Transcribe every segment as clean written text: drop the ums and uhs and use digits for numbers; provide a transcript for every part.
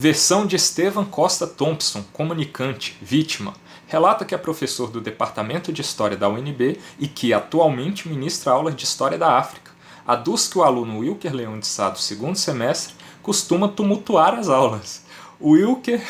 Versão de Estevan Costa Thompson, comunicante, vítima. Relata que é professor do Departamento de História da UNB e que atualmente ministra aulas de História da África. Aduz que o aluno Wilker Leão de Sá, do segundo semestre, costuma tumultuar as aulas. O Wilker...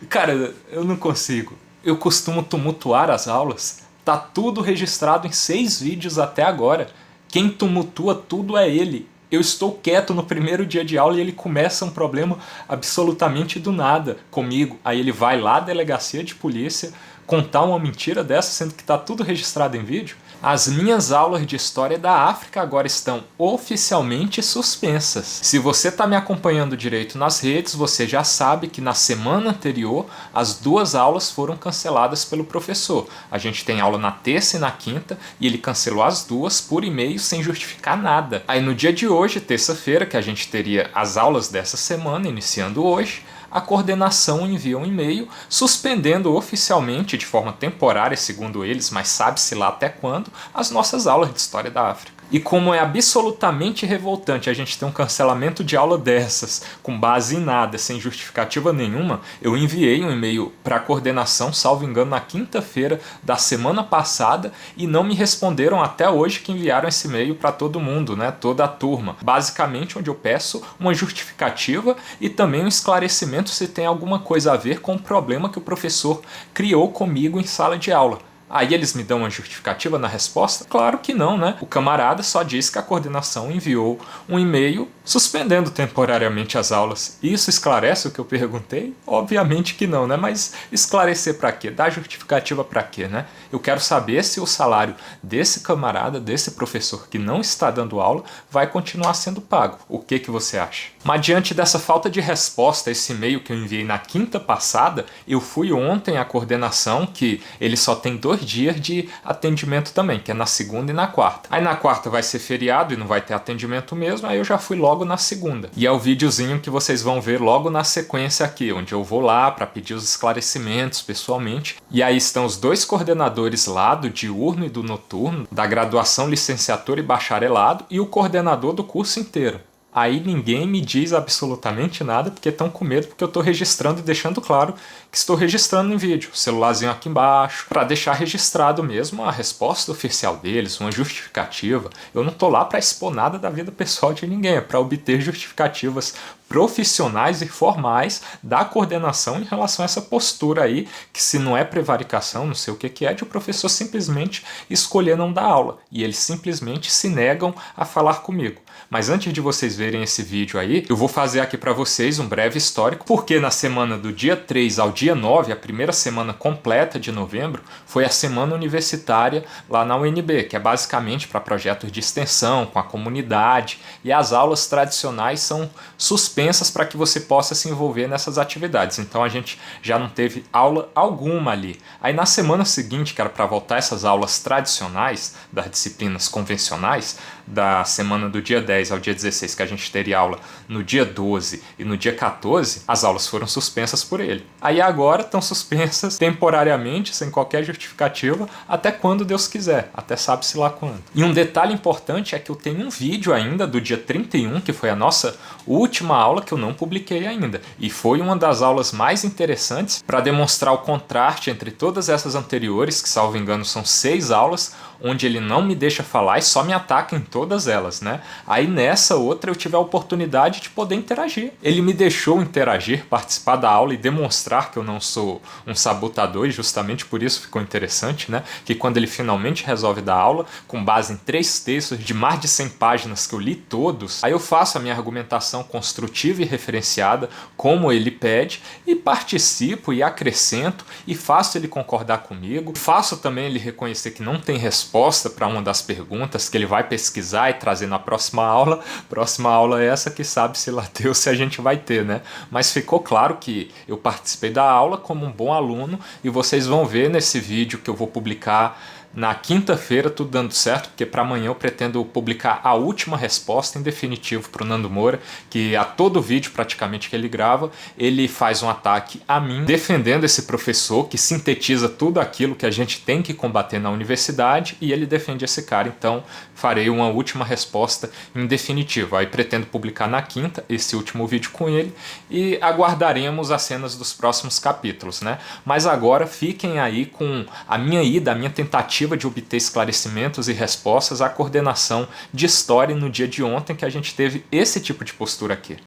Cara, eu não consigo. Eu costumo tumultuar as aulas. Tá tudo registrado em 6 vídeos até agora. Quem tumultua tudo é ele. Eu estou quieto no primeiro dia de aula e ele começa um problema absolutamente do nada comigo. Aí ele vai lá à delegacia de polícia contar uma mentira dessa, sendo que está tudo registrado em vídeo. As minhas aulas de História da África agora estão oficialmente suspensas. Se você está me acompanhando direito nas redes, você já sabe que na semana anterior as 2 aulas foram canceladas pelo professor. A gente tem aula na terça e na quinta e ele cancelou as 2 por e-mail sem justificar nada. Aí no dia de hoje, terça-feira, que a gente teria as aulas dessa semana, iniciando hoje, a coordenação envia um e-mail suspendendo oficialmente, de forma temporária, segundo eles, mas sabe-se lá até quando, as nossas aulas de História da África. E como é absolutamente revoltante a gente ter um cancelamento de aula dessas, com base em nada, sem justificativa nenhuma, eu enviei um e-mail para a coordenação, salvo engano, na quinta-feira da semana passada, e não me responderam até hoje que enviaram esse e-mail para todo mundo, né, toda a turma. Basicamente onde eu peço uma justificativa e também um esclarecimento se tem alguma coisa a ver com o problema que o professor criou comigo em sala de aula. Aí eles me dão uma justificativa na resposta? Claro que não, né? O camarada só disse que a coordenação enviou um e-mail suspendendo temporariamente as aulas. Isso esclarece o que eu perguntei? Obviamente que não, né? Mas esclarecer pra quê? Dar justificativa pra quê, né? Eu quero saber se o salário desse camarada, desse professor que não está dando aula, vai continuar sendo pago. O que você acha? Mas diante dessa falta de resposta a esse e-mail que eu enviei na quinta passada, eu fui ontem à coordenação, que ele só tem 2 dias de atendimento também, que é na segunda e na quarta. Aí na quarta vai ser feriado e não vai ter atendimento mesmo, aí eu já fui logo na segunda. E é o videozinho que vocês vão ver logo na sequência aqui, onde eu vou lá para pedir os esclarecimentos pessoalmente. E aí estão os 2 coordenadores lá, do diurno e do noturno, da graduação, licenciatura e bacharelado, e o coordenador do curso inteiro. Aí ninguém me diz absolutamente nada porque estão com medo, porque eu estou registrando e deixando claro que estou registrando em vídeo. Celularzinho aqui embaixo, para deixar registrado mesmo a resposta oficial deles, uma justificativa. Eu não estou lá para expor nada da vida pessoal de ninguém, é para obter justificativas profissionais e formais da coordenação em relação a essa postura aí, que se não é prevaricação, não sei o que é, de o professor simplesmente escolher não dar aula. E eles simplesmente se negam a falar comigo. Mas antes de vocês verem esse vídeo aí, eu vou fazer aqui para vocês um breve histórico, porque na semana do dia 3 ao dia 9, a primeira semana completa de novembro, foi a semana universitária lá na UNB, que é basicamente para projetos de extensão, com a comunidade, e as aulas tradicionais são suspensas para que você possa se envolver nessas atividades. Então a gente já não teve aula alguma ali. Aí na semana seguinte, que era para voltar essas aulas tradicionais, das disciplinas convencionais, da semana do dia 10 ao dia 16, que a gente teria aula no dia 12 e no dia 14, as aulas foram suspensas por ele. Aí agora estão suspensas temporariamente, sem qualquer justificativa, até quando Deus quiser, até sabe-se lá quando. E um detalhe importante é que eu tenho um vídeo ainda do dia 31, que foi a nossa última aula, que eu não publiquei ainda. E foi uma das aulas mais interessantes para demonstrar o contraste entre todas essas anteriores, que salvo engano são 6 aulas, onde ele não me deixa falar e só me ataca em todas elas, né? Aí nessa outra eu tive a oportunidade de poder interagir. Ele me deixou interagir, participar da aula e demonstrar que eu não sou um sabotador, e justamente por isso ficou interessante, né? Que quando ele finalmente resolve dar aula, com base em 3 textos de mais de 100 páginas que eu li todos, aí eu faço a minha argumentação construtiva e referenciada, como ele pede, e participo e acrescento, e faço ele concordar comigo, faço também ele reconhecer que não tem resposta para uma das perguntas que ele vai pesquisar e trazer na próxima aula. Próxima aula é essa que sabe-se lá Deus se a gente vai ter, né? Mas ficou claro que eu participei da aula como um bom aluno e vocês vão ver nesse vídeo que eu vou publicar na quinta-feira, tudo dando certo, porque para amanhã eu pretendo publicar a última resposta em definitivo para o Nando Moura, que a todo vídeo praticamente que ele grava, ele faz um ataque a mim, defendendo esse professor que sintetiza tudo aquilo que a gente tem que combater na universidade, e ele defende esse cara. Então farei uma última resposta em definitivo. Aí pretendo publicar na quinta esse último vídeo com ele e aguardaremos as cenas dos próximos capítulos, né? Mas agora fiquem aí com a minha tentativa de obter esclarecimentos e respostas à coordenação de história no dia de ontem, que a gente teve esse tipo de postura aqui.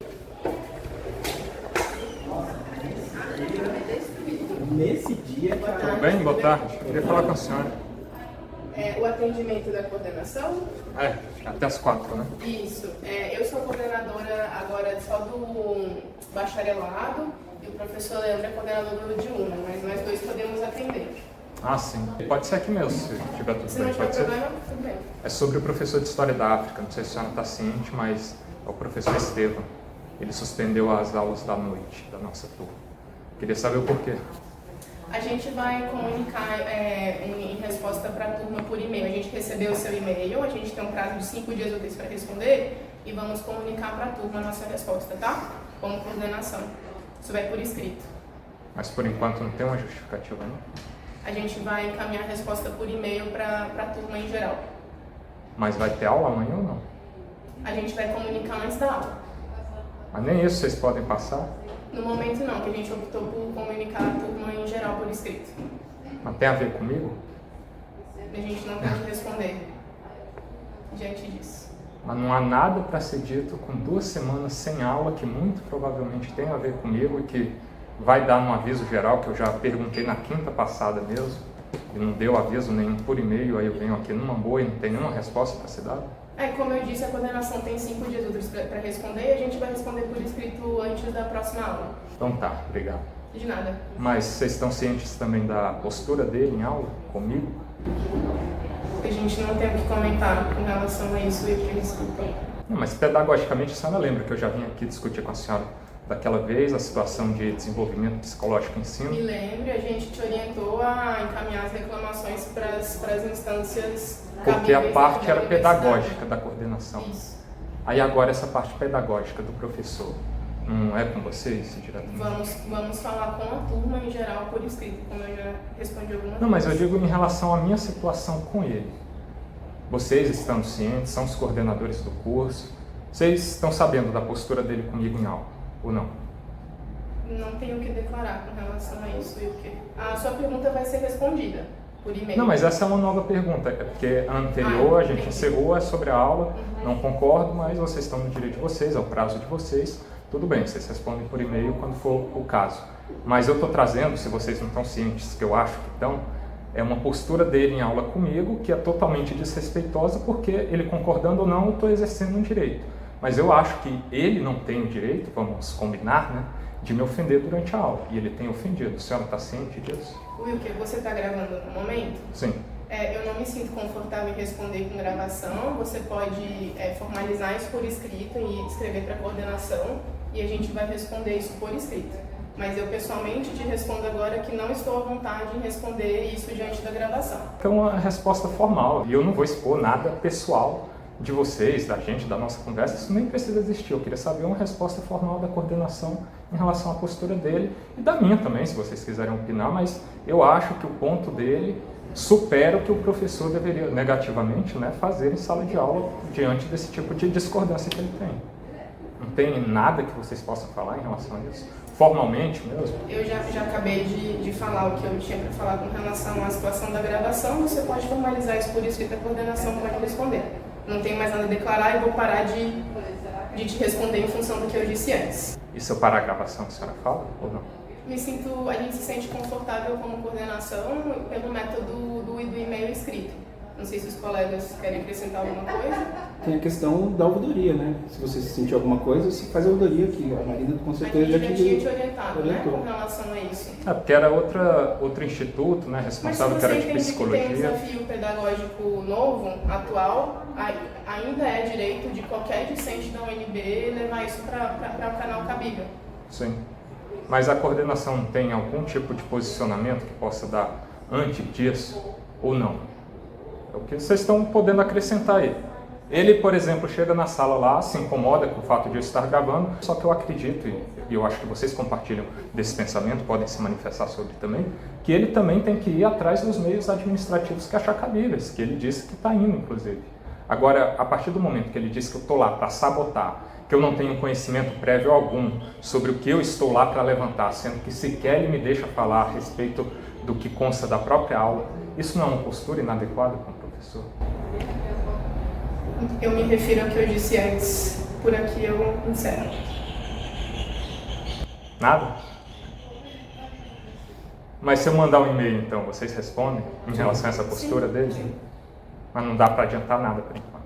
Nesse dia... Tudo bem? Boa tarde. Eu queria falar com a senhora. O atendimento da coordenação? Até as 4, né? Isso. Eu sou coordenadora agora só do bacharelado e o professor Leandro é coordenador do Diurno, mas nós dois podemos atender. Ah, sim. Pode ser aqui mesmo, se tiver tudo Se bem. não tiver Pode ser? problema, tudo bem. É sobre o professor de História da África. Não sei se a senhora está ciente, mas é o professor Estevam. Ele suspendeu as aulas da noite da nossa turma. Queria saber o porquê. A gente vai comunicar em resposta para a turma por e-mail. A gente recebeu o seu e-mail, a gente tem um prazo de 5 dias úteis para responder e vamos comunicar para a turma a nossa resposta, tá? Como coordenação. Isso vai por escrito. Mas por enquanto não tem uma justificativa, não? A gente vai encaminhar a resposta por e-mail para a turma em geral. Mas vai ter aula amanhã ou não? A gente vai comunicar antes da aula. Mas nem isso vocês podem passar? No momento não, que a gente optou por comunicar a turma em geral por escrito. Mas tem a ver comigo? A gente não pode responder diante disso. Mas não há nada para ser dito com 2 semanas sem aula que muito provavelmente tem a ver comigo e que vai dar um aviso geral, que eu já perguntei na quinta passada mesmo, e não deu aviso nenhum por e-mail, aí eu venho aqui numa boa e não tem nenhuma resposta para ser dada? Como eu disse, a coordenação tem 5 dias úteis para responder e a gente vai responder por escrito antes da próxima aula. Então tá, obrigado. De nada. Mas vocês estão cientes também da postura dele em aula, comigo? A gente não tem o que comentar com relação a isso e por escrito. Não, mas pedagogicamente a senhora lembra que eu já vim aqui discutir com a senhora daquela vez a situação de desenvolvimento psicológico em ensino? Me lembre, a gente te orientou a encaminhar as reclamações para as instâncias Porque a cabíveis parte da era universidade. pedagógica da coordenação. Isso. Aí agora essa parte pedagógica do professor, não é com vocês diretamente? Vamos falar com a turma em geral por escrito, como eu já respondi algumas Não, mas eu vezes. digo em relação à minha situação com ele. Vocês estando cientes, são os coordenadores do curso, vocês estão sabendo da postura dele comigo em aula, ou não? Não tenho o que declarar com relação a isso e o quê? A sua pergunta vai ser respondida por e-mail. Não, mas essa é uma nova pergunta, é porque a anterior a gente entendi. encerrou, é sobre a aula, não concordo, mas vocês estão no direito de vocês, é o prazo de vocês, tudo bem, vocês respondem por e-mail quando for o caso. Mas eu estou trazendo, se vocês não estão cientes que eu acho que estão, é uma postura dele em aula comigo que é totalmente desrespeitosa, porque ele concordando ou não, eu estou exercendo um direito. Mas eu acho que ele não tem o direito, vamos combinar, né, de me ofender durante a aula, e ele tem ofendido. A senhora está ciente disso? Wilker, você está gravando no momento? Sim. Eu não me sinto confortável em responder com gravação. Você pode formalizar isso por escrito e escrever para a coordenação e a gente vai responder isso por escrito. Mas eu pessoalmente te respondo agora que não estou à vontade em responder isso diante da gravação. É uma resposta formal, e eu não vou expor nada pessoal de vocês, da gente, da nossa conversa, isso nem precisa existir. Eu queria saber uma resposta formal da coordenação em relação à postura dele e da minha também, se vocês quiserem opinar, mas eu acho que o ponto dele supera o que o professor deveria, negativamente, né, fazer em sala de aula diante desse tipo de discordância que ele tem. Não tem nada que vocês possam falar em relação a isso? Formalmente mesmo? Eu já acabei de falar o que eu tinha para falar com relação à situação da gravação. Você pode formalizar isso por escrito, a coordenação pode responder. Não tenho mais nada a declarar e vou parar de te responder em função do que eu disse antes. E se eu parar a gravação, a senhora fala ou não? A gente se sente confortável como coordenação pelo método do e-mail escrito. Não sei se os colegas querem acrescentar alguma coisa. Tem a questão da ouvidoria, né? Se você sentir alguma coisa, você faz a ouvidoria aqui. A Marina com A certeza gente já tinha te te orientado, né, orientou. com relação a isso. É, porque era outro instituto, né, Mas se responsável que você era de entende que tem um psicologia. desafio pedagógico novo, atual, ainda é direito de qualquer discente da UNB levar isso para o canal cabível. Sim. Mas a coordenação tem algum tipo de posicionamento que possa dar antes disso ou não? É o que vocês estão podendo acrescentar aí. Ele, por exemplo, chega na sala lá, se incomoda com o fato de eu estar gravando, só que eu acredito, e eu acho que vocês compartilham desse pensamento, podem se manifestar sobre também, que ele também tem que ir atrás dos meios administrativos que achar cabíveis, que ele disse que está indo, inclusive. Agora, a partir do momento que ele disse que eu estou lá para sabotar, que eu não tenho conhecimento prévio algum sobre o que eu estou lá para levantar, sendo que sequer ele me deixa falar a respeito do que consta da própria aula, isso não é uma postura inadequada com o professor? Eu me refiro ao que eu disse antes. Por aqui eu encerro. Nada? Mas se eu mandar um e-mail, então, vocês respondem em relação a essa postura dele? Sim. Mas não dá para adiantar nada por enquanto.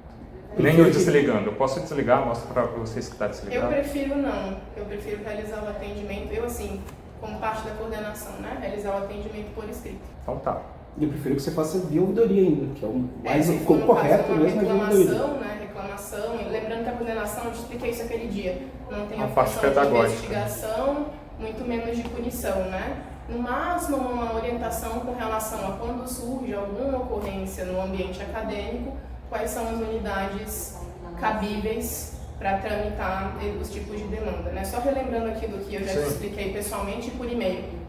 Nem eu desligando. Eu posso desligar, mostro para vocês que está desligado. Eu prefiro não. Eu prefiro realizar o atendimento, eu assim, como parte da coordenação, né? Realizar o atendimento por escrito. Então tá. Eu prefiro que você faça via ouvidoria ainda, que é o mais se for no correto caso, uma mesmo, é via ouvidoria. reclamação, né? Reclamação. E lembrando que a coordenação, eu te expliquei isso aquele dia, não tem A a parte função de pedagógica. investigação, muito menos de punição, né? No máximo, uma orientação com relação a quando surge alguma ocorrência no ambiente acadêmico, quais são as unidades cabíveis para tramitar os tipos de demanda, né? Só relembrando aquilo que eu já te expliquei pessoalmente e por e-mail.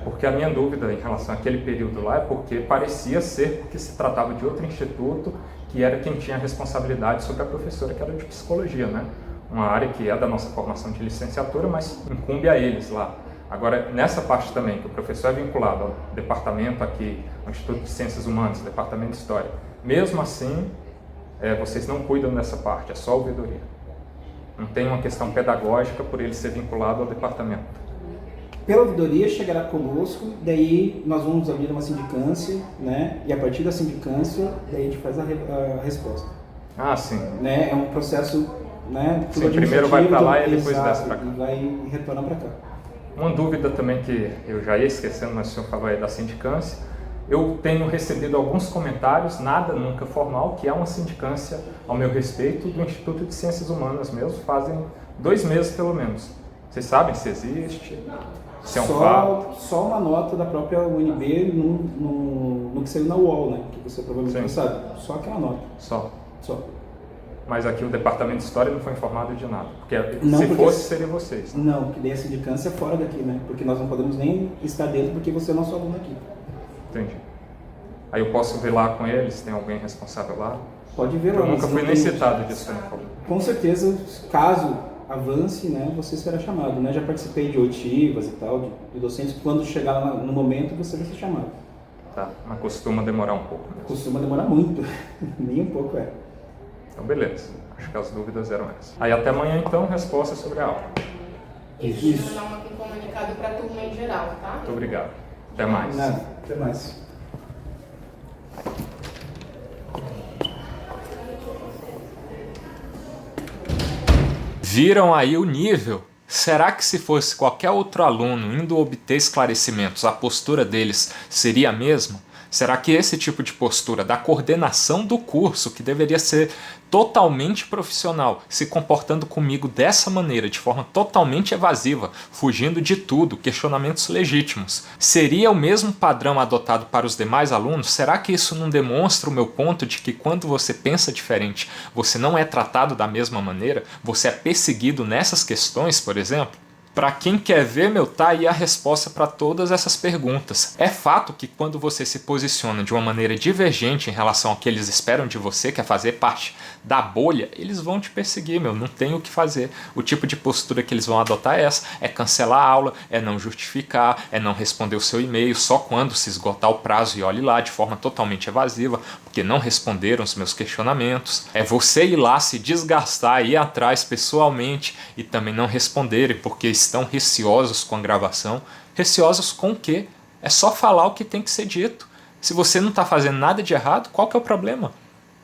Porque a minha dúvida em relação àquele período lá é porque parecia ser porque se tratava de outro instituto que era quem tinha a responsabilidade sobre a professora, que era de psicologia, né? Uma área que é da nossa formação de licenciatura, mas incumbe a eles lá. Agora, nessa parte também, que o professor é vinculado ao departamento aqui, ao Instituto de Ciências Humanas, departamento de História, mesmo assim, vocês não cuidam dessa parte, é só ouvidoria. Não tem uma questão pedagógica por ele ser vinculado ao departamento. Pela ouvidoria chegará conosco, daí nós vamos abrir uma sindicância, né? E a partir da sindicância, daí a gente faz a resposta. Ah, sim. Né? É um processo, né? Sim, primeiro vai para lá e depois desce para cá. E vai retornar para cá. Uma dúvida também que eu já ia esquecendo, mas o senhor falou aí da sindicância. Eu tenho recebido alguns comentários, nada nunca formal, que é uma sindicância ao meu respeito do Instituto de Ciências Humanas mesmo, fazem 2 meses pelo menos. Vocês sabem se existe? Se é um fato? Só uma nota da própria UNB no que saiu na UOL, né? Que você provavelmente não sabe. Só aquela nota. Só. Mas aqui o Departamento de História não foi informado de nada. Porque não, se fosse, seria vocês. Né? Não, porque daí a sindicância é fora daqui, né? Porque nós não podemos nem estar dentro porque você é nosso aluno aqui. Entendi. Aí eu posso ver lá com eles, tem alguém responsável lá? Pode ver lá. Eu nunca fui nem citado disso. Com certeza, caso avance, né, você será chamado, né? Já participei de oitivas e tal, de docentes, quando chegar no momento você vai ser chamado. Tá, mas costuma demorar um pouco mesmo. Costuma demorar muito, nem um pouco é. Então beleza, acho que as dúvidas eram essas. Aí até amanhã então, resposta sobre a aula. Isso. Vou mandar um comunicado para a turma em geral, tá? Muito obrigado. Até mais. Nada, até mais. Viram aí o nível? Será que se fosse qualquer outro aluno indo obter esclarecimentos, a postura deles seria a mesma? Será que esse tipo de postura da coordenação do curso, que deveria ser totalmente profissional, se comportando comigo dessa maneira, de forma totalmente evasiva, fugindo de tudo, questionamentos legítimos, seria o mesmo padrão adotado para os demais alunos? Será que isso não demonstra o meu ponto de que quando você pensa diferente, você não é tratado da mesma maneira? Você é perseguido nessas questões, por exemplo? Para quem quer ver, tá aí a resposta para todas essas perguntas. É fato que quando você se posiciona de uma maneira divergente em relação ao que eles esperam de você, que é fazer parte da bolha, eles vão te perseguir, não tem o que fazer. O tipo de postura que eles vão adotar é essa, é cancelar a aula, é não justificar, é não responder o seu e-mail só quando se esgotar o prazo e olhe lá de forma totalmente evasiva, porque não responderam os meus questionamentos. É você ir lá se desgastar, ir atrás pessoalmente e também não responderem, porque estão receosos com a gravação. Receosos com o quê? É só falar o que tem que ser dito. Se você não está fazendo nada de errado, qual que é o problema?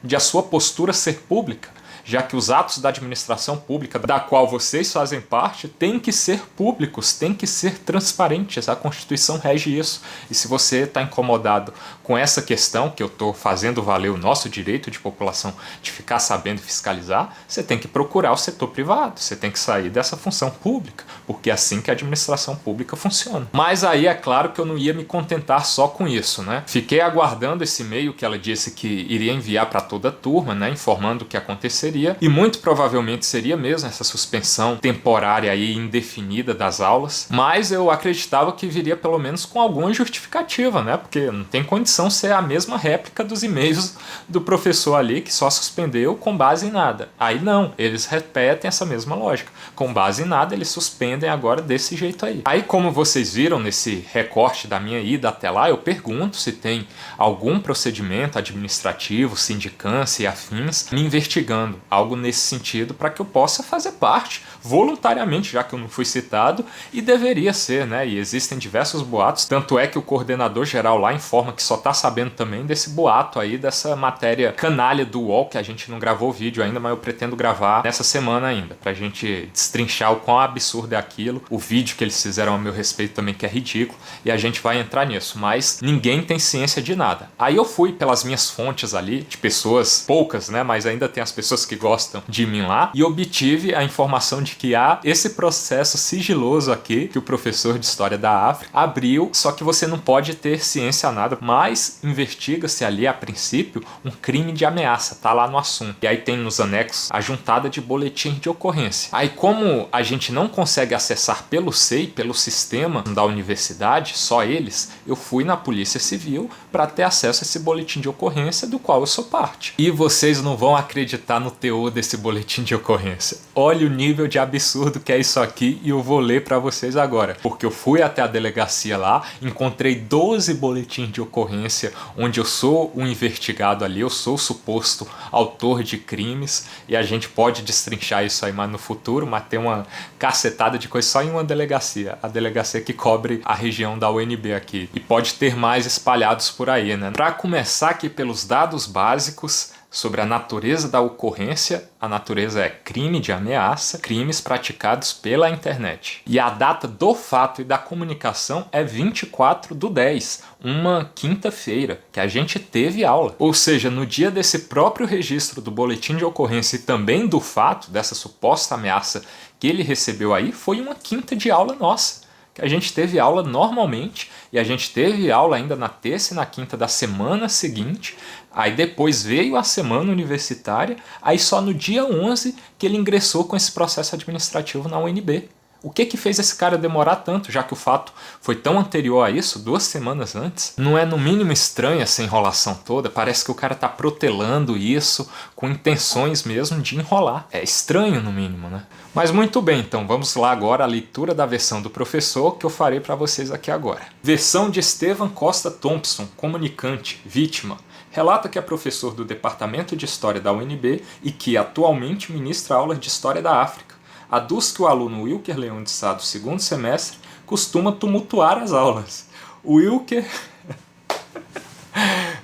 De a sua postura ser pública? já que os atos da administração pública, da qual vocês fazem parte, têm que ser públicos, têm que ser transparentes. A Constituição rege isso. E se você está incomodado com essa questão, que eu estou fazendo valer o nosso direito de população de ficar sabendo e fiscalizar, você tem que procurar o setor privado, você tem que sair dessa função pública, porque é assim que a administração pública funciona. Mas aí é claro que eu não ia me contentar só com isso, né? Fiquei aguardando esse e-mail que ela disse que iria enviar para toda a turma, né, informando o que aconteceria, e muito provavelmente seria mesmo essa suspensão temporária e indefinida das aulas, mas eu acreditava que viria pelo menos com alguma justificativa, né? Porque não tem condição ser a mesma réplica dos e-mails do professor ali que só suspendeu com base em nada. Aí não, eles repetem essa mesma lógica. Com base em nada, eles suspendem agora desse jeito aí. Aí, como vocês viram nesse recorte da minha ida até lá, eu pergunto se tem algum procedimento administrativo, sindicância e afins me investigando, algo nesse sentido, para que eu possa fazer parte voluntariamente, já que eu não fui citado, e deveria ser, né? E existem diversos boatos, tanto é que o coordenador geral lá informa que só tá sabendo também desse boato aí, dessa matéria canalha do UOL, que a gente não gravou o vídeo ainda, mas eu pretendo gravar nessa semana ainda, pra gente destrinchar o quão absurdo é aquilo, o vídeo que eles fizeram a meu respeito também, que é ridículo, e a gente vai entrar nisso, mas ninguém tem ciência de nada. Aí eu fui pelas minhas fontes ali, de pessoas poucas, né, mas ainda tem as pessoas que gostam de mim lá, e obtive a informação de que há esse processo sigiloso aqui, que o professor de História da África abriu, só que você não pode ter ciência nada, mas investiga-se ali a princípio um crime de ameaça, tá lá no assunto. E aí tem nos anexos a juntada de boletim de ocorrência. Aí como a gente não consegue acessar pelo SEI, pelo sistema da universidade, só eles, eu fui na Polícia Civil para ter acesso a esse boletim de ocorrência do qual eu sou parte. E vocês não vão acreditar no teor desse boletim de ocorrência. Olha o nível de absurdo que é isso aqui e eu vou ler para vocês agora. Porque eu fui até a delegacia lá, encontrei 12 boletins de ocorrência onde eu sou um investigado ali, eu sou o suposto autor de crimes, e a gente pode destrinchar isso aí mais no futuro, mas tem uma cacetada de coisa só em uma delegacia, a delegacia que cobre a região da UNB aqui, e pode ter mais espalhados por aí, né? Para começar aqui pelos dados básicos sobre a natureza da ocorrência, a natureza é crime de ameaça, crimes praticados pela internet. E a data do fato e da comunicação é 24/10, uma quinta-feira, que a gente teve aula. Ou seja, no dia desse próprio registro do boletim de ocorrência e também do fato, dessa suposta ameaça que ele recebeu aí, foi uma quinta de aula nossa. A gente teve aula normalmente, e a gente teve aula ainda na terça e na quinta da semana seguinte, aí depois veio a semana universitária, aí só no dia 11 que ele ingressou com esse processo administrativo na UNB. O que fez esse cara demorar tanto, já que o fato foi tão anterior a isso, 2 semanas antes? Não é no mínimo estranha essa enrolação toda? Parece que o cara tá protelando isso com intenções mesmo de enrolar. É estranho no mínimo, né? Mas muito bem, então vamos lá agora à leitura da versão do professor que eu farei para vocês aqui agora. Versão de Estevan Costa Thompson, comunicante, vítima. Relata que é professor do Departamento de História da UNB e que atualmente ministra aulas de História da África. Aduz que o aluno Wilker Leão de Sá, do 2º semestre, costuma tumultuar as aulas. O Wilker...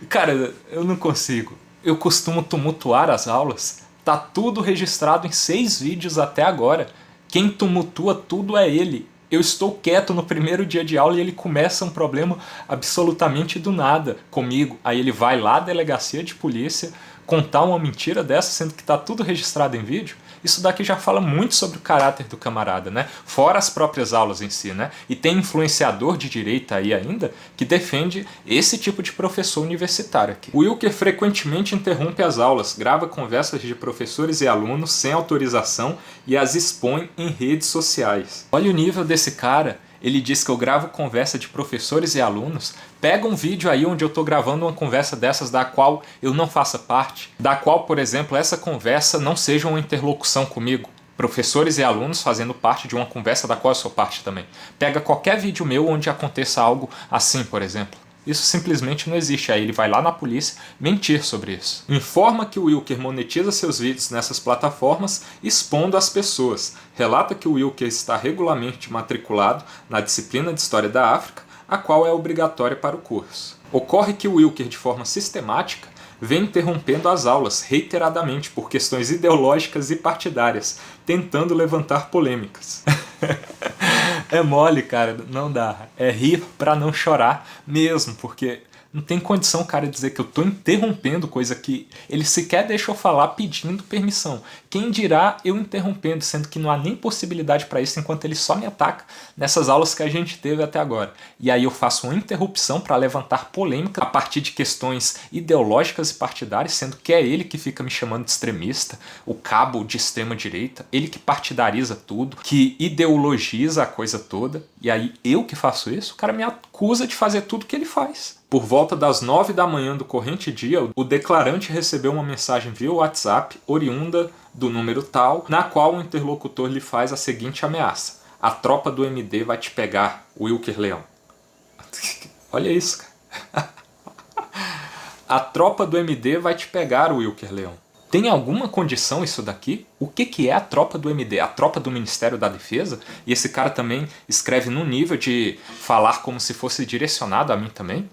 Cara, eu não consigo. Eu costumo tumultuar as aulas. Tá tudo registrado em 6 vídeos até agora. Quem tumultua tudo é ele. Eu estou quieto no primeiro dia de aula e ele começa um problema absolutamente do nada comigo. Aí ele vai lá à delegacia de polícia contar uma mentira dessa, sendo que tá tudo registrado em vídeo. Isso daqui já fala muito sobre o caráter do camarada, né? Fora as próprias aulas em si, né? E tem influenciador de direita aí ainda que defende esse tipo de professor universitário aqui. O Wilker frequentemente interrompe as aulas, grava conversas de professores e alunos sem autorização e as expõe em redes sociais. Olha o nível desse cara. Ele diz que eu gravo conversa de professores e alunos. Pega um vídeo aí onde eu estou gravando uma conversa dessas da qual eu não faça parte. Da qual, por exemplo, essa conversa não seja uma interlocução comigo. Professores e alunos fazendo parte de uma conversa da qual eu sou parte também. Pega qualquer vídeo meu onde aconteça algo assim, por exemplo. Isso simplesmente não existe. Aí ele vai lá na polícia mentir sobre isso. Informa que o Wilker monetiza seus vídeos nessas plataformas expondo as pessoas. Relata que o Wilker está regularmente matriculado na disciplina de História da África, a qual é obrigatória para o curso. Ocorre que o Wilker, de forma sistemática, vem interrompendo as aulas reiteradamente por questões ideológicas e partidárias, tentando levantar polêmicas. É mole, cara, não dá. É rir pra não chorar mesmo, porque não tem condição o cara dizer que eu tô interrompendo coisa que ele sequer deixa eu falar pedindo permissão. Quem dirá eu interrompendo, sendo que não há nem possibilidade para isso enquanto ele só me ataca nessas aulas que a gente teve até agora. E aí eu faço uma interrupção para levantar polêmica a partir de questões ideológicas e partidárias, sendo que é ele que fica me chamando de extremista, o cabo de extrema direita, ele que partidariza tudo, que ideologiza a coisa toda, e aí eu que faço isso, o cara me acusa de fazer tudo que ele faz. Por volta das 9 da manhã do corrente dia, o declarante recebeu uma mensagem via WhatsApp, oriunda do número tal, na qual o interlocutor lhe faz a seguinte ameaça: a tropa do MD vai te pegar, Wilker Leão. Olha isso, cara. A tropa do MD vai te pegar, Wilker Leão. Tem alguma condição isso daqui? O que é a tropa do MD? A tropa do Ministério da Defesa? E esse cara também escreve no nível de falar como se fosse direcionado a mim também?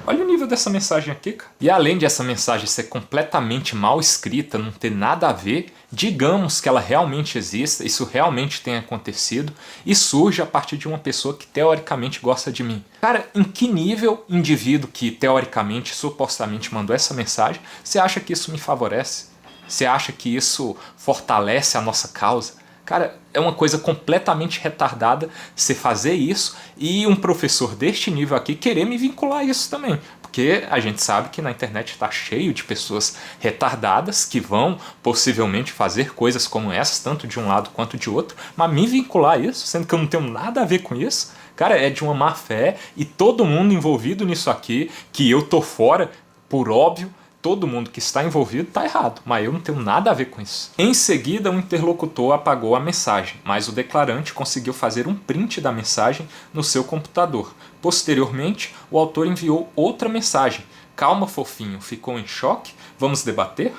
Olha o nível dessa mensagem aqui, cara. E além de essa mensagem ser completamente mal escrita, não ter nada a ver, digamos que ela realmente exista, isso realmente tenha acontecido, e surge a partir de uma pessoa que teoricamente gosta de mim. Cara, em que nível indivíduo que teoricamente, supostamente mandou essa mensagem, você acha que isso me favorece? Você acha que isso fortalece a nossa causa? Cara, é uma coisa completamente retardada você fazer isso e um professor deste nível aqui querer me vincular a isso também. Porque a gente sabe que na internet está cheio de pessoas retardadas que vão possivelmente fazer coisas como essas, tanto de um lado quanto de outro, mas me vincular a isso, sendo que eu não tenho nada a ver com isso, cara, é de uma má fé e todo mundo envolvido nisso aqui, que eu tô fora, por óbvio, todo mundo que está envolvido está errado, mas eu não tenho nada a ver com isso. Em seguida, o interlocutor apagou a mensagem, mas o declarante conseguiu fazer um print da mensagem no seu computador. Posteriormente, o autor enviou outra mensagem. Calma, fofinho, ficou em choque? Vamos debater?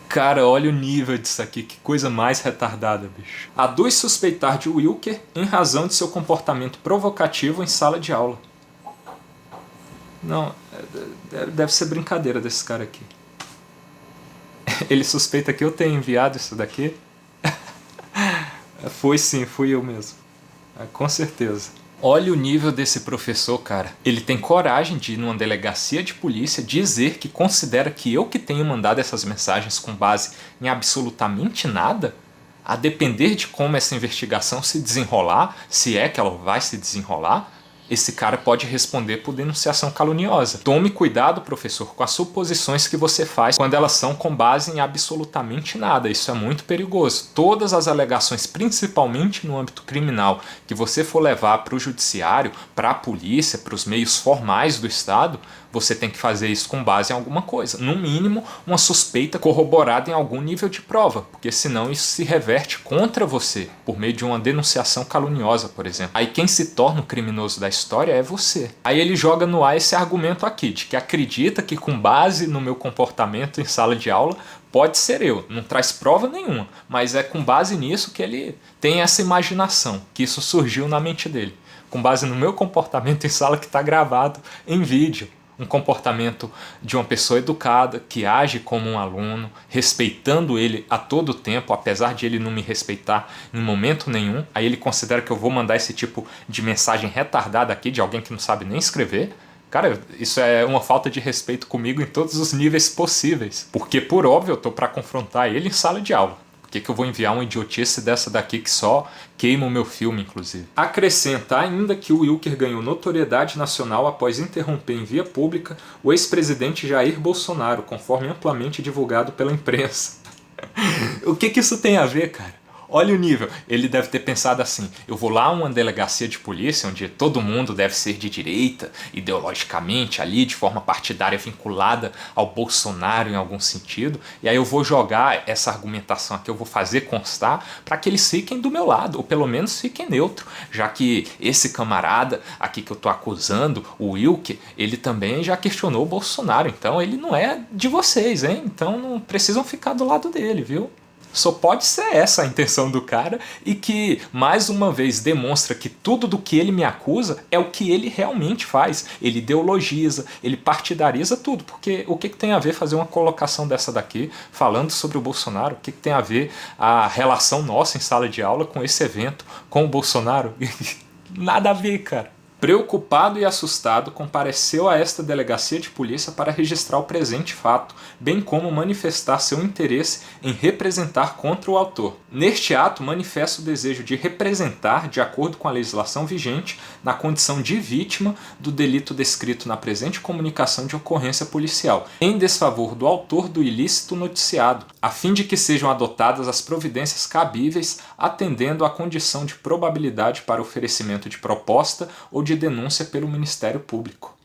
Cara, olha o nível disso aqui, que coisa mais retardada, bicho. Aduz suspeitar de Wilker em razão de seu comportamento provocativo em sala de aula. Não, deve ser brincadeira desse cara aqui. Ele suspeita que eu tenha enviado isso daqui? Foi sim, fui eu mesmo. Com certeza. Olha o nível desse professor, cara. Ele tem coragem de ir numa delegacia de polícia dizer que considera que eu que tenho mandado essas mensagens com base em absolutamente nada? A depender de como essa investigação se desenrolar, se é que ela vai se desenrolar, esse cara pode responder por denunciação caluniosa. Tome cuidado, professor, com as suposições que você faz quando elas são com base em absolutamente nada. Isso é muito perigoso. Todas as alegações, principalmente no âmbito criminal, que você for levar para o judiciário, para a polícia, para os meios formais do Estado, você tem que fazer isso com base em alguma coisa. No mínimo, uma suspeita corroborada em algum nível de prova, porque senão isso se reverte contra você, por meio de uma denunciação caluniosa, por exemplo. Aí quem se torna o criminoso da história é você. Aí ele joga no ar esse argumento aqui, de que acredita que com base no meu comportamento em sala de aula, pode ser eu. Não traz prova nenhuma, mas é com base nisso que ele tem essa imaginação, que isso surgiu na mente dele. Com base no meu comportamento em sala que está gravado em vídeo. Um comportamento de uma pessoa educada, que age como um aluno, respeitando ele a todo tempo, apesar de ele não me respeitar em momento nenhum. Aí ele considera que eu vou mandar esse tipo de mensagem retardada aqui, de alguém que não sabe nem escrever. Cara, isso é uma falta de respeito comigo em todos os níveis possíveis. Porque, por óbvio, eu tô para confrontar ele em sala de aula. Por que eu vou enviar uma idiotice dessa daqui que só queima o meu filme, inclusive? Acrescenta ainda que o Wilker ganhou notoriedade nacional após interromper em via pública o ex-presidente Jair Bolsonaro, conforme amplamente divulgado pela imprensa. O que isso tem a ver, cara? Olha o nível. Ele deve ter pensado assim: eu vou lá a uma delegacia de polícia onde todo mundo deve ser de direita, ideologicamente ali, de forma partidária vinculada ao Bolsonaro em algum sentido, e aí eu vou jogar essa argumentação aqui, eu vou fazer constar para que eles fiquem do meu lado, ou pelo menos fiquem neutro, já que esse camarada aqui que eu tô acusando, o Wilker, ele também já questionou o Bolsonaro, então ele não é de vocês, hein? Então não precisam ficar do lado dele, viu? Só pode ser essa a intenção do cara e que, mais uma vez, demonstra que tudo do que ele me acusa é o que ele realmente faz. Ele ideologiza, ele partidariza tudo. Porque o que tem a ver fazer uma colocação dessa daqui, falando sobre o Bolsonaro? O que tem a ver a relação nossa em sala de aula com esse evento, com o Bolsonaro? Nada a ver, cara. Preocupado e assustado, compareceu a esta delegacia de polícia para registrar o presente fato, bem como manifestar seu interesse em representar contra o autor. Neste ato, manifesta o desejo de representar, de acordo com a legislação vigente, na condição de vítima do delito descrito na presente comunicação de ocorrência policial, em desfavor do autor do ilícito noticiado, a fim de que sejam adotadas as providências cabíveis, atendendo à condição de probabilidade para oferecimento de proposta ou de denúncia pelo Ministério Público.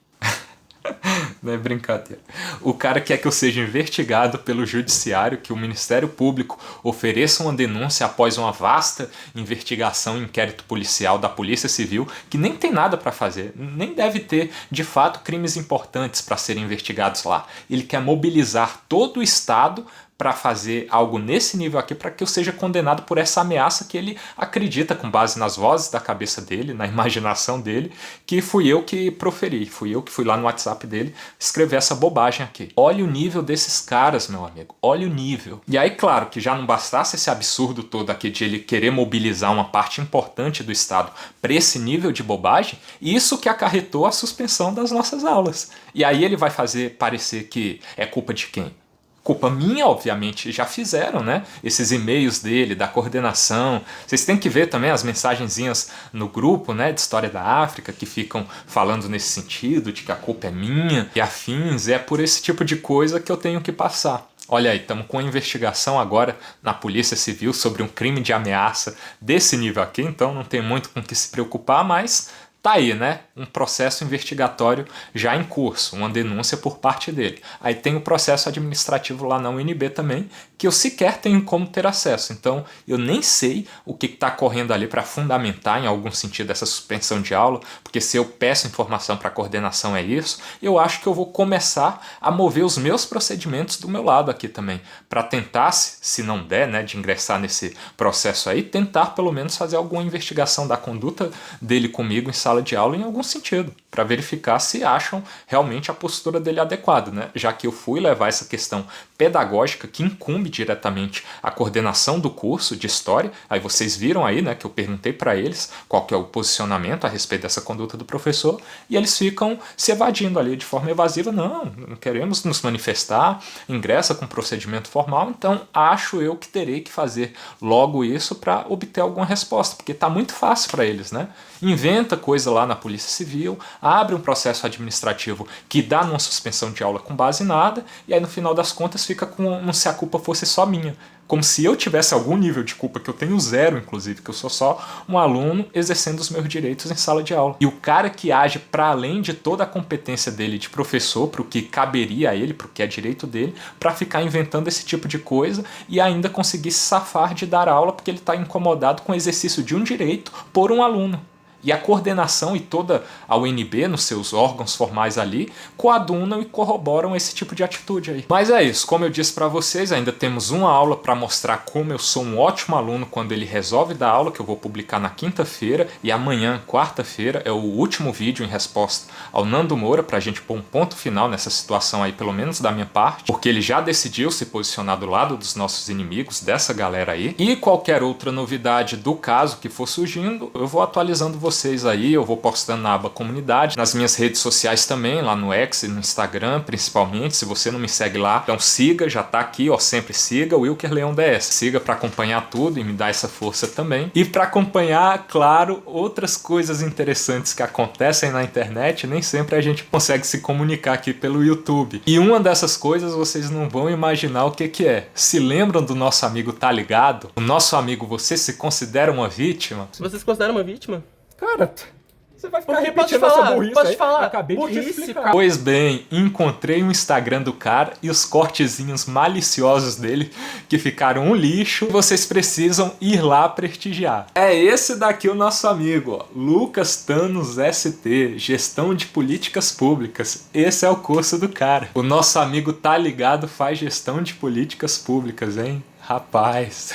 Não é brincadeira. O cara quer que eu seja investigado pelo judiciário, que o Ministério Público ofereça uma denúncia após uma vasta investigação e inquérito policial da Polícia Civil, que nem tem nada para fazer, nem deve ter, de fato, crimes importantes para serem investigados lá. Ele quer mobilizar todo o Estado para fazer algo nesse nível aqui, para que eu seja condenado por essa ameaça que ele acredita, com base nas vozes da cabeça dele, na imaginação dele, que fui eu que proferi, fui eu que fui lá no WhatsApp dele escrever essa bobagem aqui. Olha o nível desses caras, meu amigo, olha o nível. E aí, claro, que já não bastasse esse absurdo todo aqui de ele querer mobilizar uma parte importante do Estado para esse nível de bobagem, isso que acarretou a suspensão das nossas aulas. E aí ele vai fazer parecer que é culpa de quem? Culpa minha, obviamente, já fizeram, né? Esses e-mails dele, da coordenação. Vocês têm que ver também as mensagenzinhas no grupo, né, de História da África, que ficam falando nesse sentido, de que a culpa é minha e afins. É por esse tipo de coisa que eu tenho que passar. Olha aí, estamos com a investigação agora na Polícia Civil sobre um crime de ameaça desse nível aqui, então não tem muito com o que se preocupar, mas tá aí, né? Um processo investigatório já em curso, uma denúncia por parte dele. Aí tem o processo administrativo lá na UNB também, que eu sequer tenho como ter acesso. Então eu nem sei o que está correndo ali para fundamentar em algum sentido essa suspensão de aula, porque se eu peço informação para a coordenação é isso, eu acho que eu vou começar a mover os meus procedimentos do meu lado aqui também, para tentar, se não der, né, de ingressar nesse processo aí, tentar pelo menos fazer alguma investigação da conduta dele comigo em sala de aula em algum sentido, para verificar se acham realmente a postura dele adequada, né? Já que eu fui levar essa questão pedagógica que incumbe diretamente a coordenação do curso de História. Aí vocês viram aí, né, que eu perguntei para eles qual que é o posicionamento a respeito dessa conduta do professor, e eles ficam se evadindo ali de forma evasiva. Não queremos nos manifestar, ingressa com procedimento formal, então acho eu que terei que fazer logo isso para obter alguma resposta, porque está muito fácil para eles, né? Inventa coisa lá na Polícia Civil, abre um processo administrativo que dá numa suspensão de aula com base em nada, e aí no final das contas fica como se a culpa fosse só minha. Como se eu tivesse algum nível de culpa, que eu tenho zero, inclusive, que eu sou só um aluno exercendo os meus direitos em sala de aula. E o cara que age para além de toda a competência dele de professor, para o que caberia a ele, para o que é direito dele, para ficar inventando esse tipo de coisa e ainda conseguir se safar de dar aula porque ele está incomodado com o exercício de um direito por um aluno. E a coordenação e toda a UNB, nos seus órgãos formais ali, coadunam e corroboram esse tipo de atitude aí. Mas é isso, como eu disse para vocês, ainda temos uma aula para mostrar como eu sou um ótimo aluno quando ele resolve dar aula, que eu vou publicar na quinta-feira, e amanhã, quarta-feira, é o último vídeo em resposta ao Nando Moura, para a gente pôr um ponto final nessa situação aí, pelo menos da minha parte, porque ele já decidiu se posicionar do lado dos nossos inimigos, dessa galera aí, e qualquer outra novidade do caso que for surgindo, eu vou atualizando vocês aí, eu vou postando na aba comunidade, nas minhas redes sociais também, lá no X e no Instagram, principalmente. Se você não me segue lá, então siga, já tá aqui, ó, sempre siga o Wilker Leão DS. Siga para acompanhar tudo e me dar essa força também. E para acompanhar, claro, outras coisas interessantes que acontecem na internet, nem sempre a gente consegue se comunicar aqui pelo YouTube. E uma dessas coisas vocês não vão imaginar o que é. Se lembram do nosso amigo Tá Ligado? O nosso amigo, você se considera uma vítima? Você se considera uma vítima? Cara, você vai ficar Porque repetindo pode falar, essa burrice pode aí. falar. Acabei de te Burrice, explicar. Pois bem, encontrei o Instagram do cara e os cortezinhos maliciosos dele, que ficaram um lixo, e vocês precisam ir lá prestigiar. É esse daqui o nosso amigo, ó, Lucas Thanos ST, Gestão de Políticas Públicas. Esse é o curso do cara. O nosso amigo Tá Ligado faz gestão de políticas públicas, hein? Rapaz,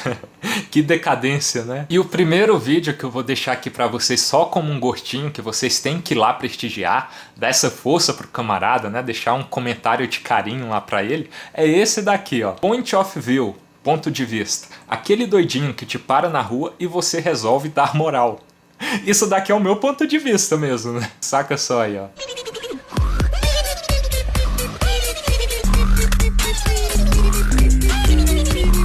que decadência, né? E o primeiro vídeo que eu vou deixar aqui pra vocês só como um gostinho, que vocês têm que ir lá prestigiar, dar essa força pro camarada, né? Deixar um comentário de carinho lá pra ele, é esse daqui, ó. Point of View, ponto de vista. Aquele doidinho que te para na rua e você resolve dar moral. Isso daqui é o meu ponto de vista mesmo, né? Saca só aí, ó.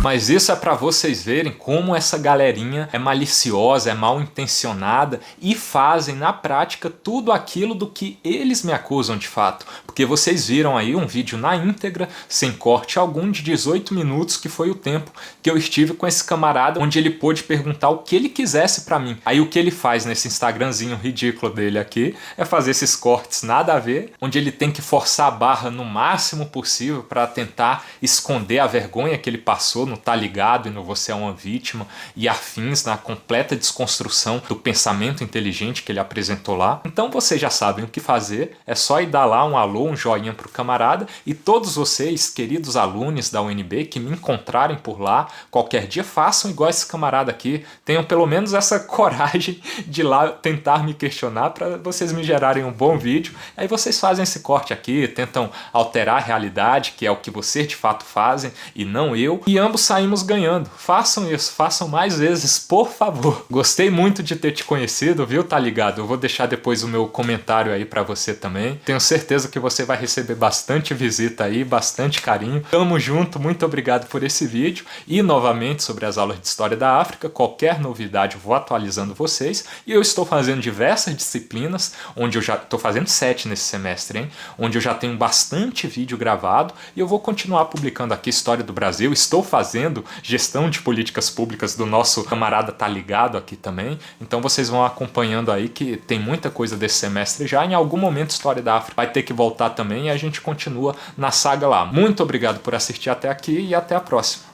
Mas isso é pra vocês verem como essa galerinha é maliciosa, é mal intencionada e fazem na prática tudo aquilo do que eles me acusam de fato. Porque vocês viram aí um vídeo na íntegra, sem corte algum, de 18 minutos, que foi o tempo que eu estive com esse camarada, onde ele pôde perguntar o que ele quisesse pra mim. Aí o que ele faz nesse Instagramzinho ridículo dele aqui é fazer esses cortes nada a ver, onde ele tem que forçar a barra no máximo possível pra tentar esconder a vergonha que ele passou no Tá Ligado e no Você é uma Vítima e afins, na completa desconstrução do pensamento inteligente que ele apresentou lá. Então vocês já sabem o que fazer, é só ir dar lá um alô, um joinha pro camarada, e todos vocês, queridos alunos da UNB, que me encontrarem por lá, qualquer dia façam igual esse camarada aqui, tenham pelo menos essa coragem de ir lá tentar me questionar para vocês me gerarem um bom vídeo. Aí vocês fazem esse corte aqui, tentam alterar a realidade, que é o que vocês de fato fazem e não eu, e ambos saímos ganhando. Façam isso, façam mais vezes, por favor. Gostei muito de ter te conhecido, viu? Tá ligado? Eu vou deixar depois o meu comentário aí pra você também. Tenho certeza que você vai receber bastante visita aí, bastante carinho. Tamo junto, muito obrigado por esse vídeo. E novamente sobre as aulas de História da África, qualquer novidade eu vou atualizando vocês. E eu estou fazendo diversas disciplinas, onde eu já estou fazendo 7 nesse semestre, hein? Onde eu já tenho bastante vídeo gravado e eu vou continuar publicando aqui História do Brasil. Estou fazendo gestão de políticas públicas do nosso camarada Tá Ligado aqui também. Então vocês vão acompanhando aí que tem muita coisa desse semestre já. Em algum momento História da África vai ter que voltar também e a gente continua na saga lá. Muito obrigado por assistir até aqui e até a próxima.